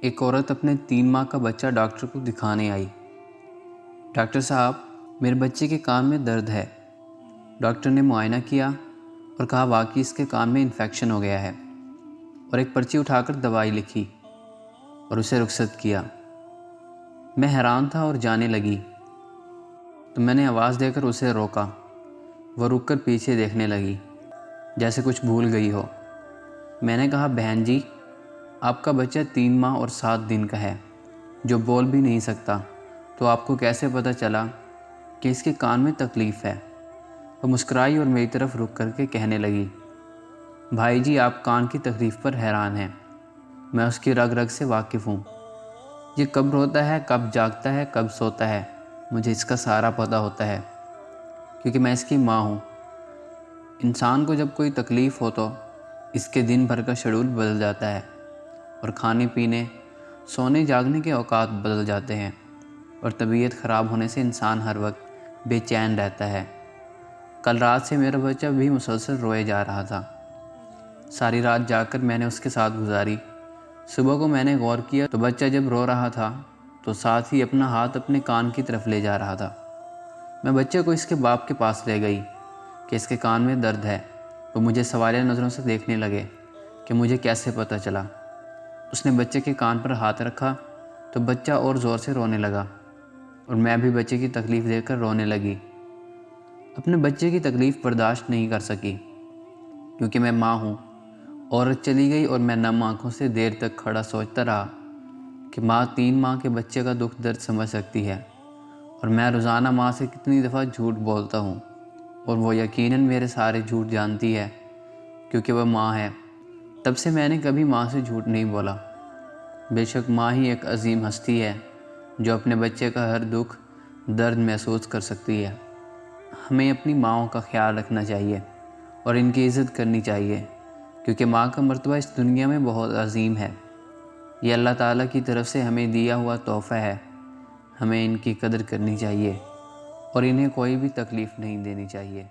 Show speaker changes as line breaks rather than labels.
ایک عورت اپنے 3 ماہ کا بچہ ڈاکٹر کو دکھانے آئی۔ ڈاکٹر صاحب، میرے بچے کے کان میں درد ہے۔ ڈاکٹر نے معائنہ کیا اور کہا واقعی اس کے کان میں انفیکشن ہو گیا ہے، اور ایک پرچی اٹھا کر دوائی لکھی اور اسے رخصت کیا۔ میں حیران تھا اور جانے لگی تو میں نے آواز دے کر اسے روکا۔ وہ رک کر پیچھے دیکھنے لگی جیسے کچھ بھول گئی ہو۔ میں نے کہا بہن جی، آپ کا بچہ 3 ماہ اور 7 دن کا ہے جو بول بھی نہیں سکتا، تو آپ کو کیسے پتہ چلا کہ اس کے کان میں تکلیف ہے؟ وہ مسکرائی اور میری طرف رک کر کے کہنے لگی، بھائی جی آپ کان کی تکلیف پر حیران ہیں، میں اس کی رگ رگ سے واقف ہوں۔ یہ کب روتا ہے، کب جاگتا ہے، کب سوتا ہے، مجھے اس کا سارا پتہ ہوتا ہے، کیونکہ میں اس کی ماں ہوں۔ انسان کو جب کوئی تکلیف ہو تو اس کے دن بھر کا شیڈول بدل جاتا ہے، اور کھانے پینے، سونے جاگنے کے اوقات بدل جاتے ہیں، اور طبیعت خراب ہونے سے انسان ہر وقت بے چین رہتا ہے۔ کل رات سے میرا بچہ بھی مسلسل روئے جا رہا تھا۔ ساری رات جاگ کر میں نے اس کے ساتھ گزاری۔ صبح کو میں نے غور کیا تو بچہ جب رو رہا تھا تو ساتھ ہی اپنا ہاتھ اپنے کان کی طرف لے جا رہا تھا۔ میں بچے کو اس کے باپ کے پاس لے گئی کہ اس کے کان میں درد ہے۔ وہ مجھے سوالیہ نظروں سے دیکھنے لگے کہ مجھے کیسے پتہ چلا۔ اس نے بچے کے کان پر ہاتھ رکھا تو بچہ اور زور سے رونے لگا، اور میں بھی بچے کی تکلیف دیکھ کر رونے لگی۔ اپنے بچے کی تکلیف برداشت نہیں کر سکی، کیونکہ میں ماں ہوں۔ عورت چلی گئی اور میں نم آنکھوں سے دیر تک کھڑا سوچتا رہا کہ ماں 3 ماہ کے بچے کا دکھ درد سمجھ سکتی ہے، اور میں روزانہ ماں سے کتنی دفعہ جھوٹ بولتا ہوں، اور وہ یقیناً میرے سارے جھوٹ جانتی ہے کیونکہ وہ ماں ہے۔ تب سے میں نے کبھی ماں سے جھوٹ نہیں بولا۔ بے شک ماں ہی ایک عظیم ہستی ہے جو اپنے بچے کا ہر دکھ درد محسوس کر سکتی ہے۔ ہمیں اپنی ماؤں کا خیال رکھنا چاہیے اور ان کی عزت کرنی چاہیے، کیونکہ ماں کا مرتبہ اس دنیا میں بہت عظیم ہے۔ یہ اللہ تعالیٰ کی طرف سے ہمیں دیا ہوا تحفہ ہے۔ ہمیں ان کی قدر کرنی چاہیے اور انہیں کوئی بھی تکلیف نہیں دینی چاہیے۔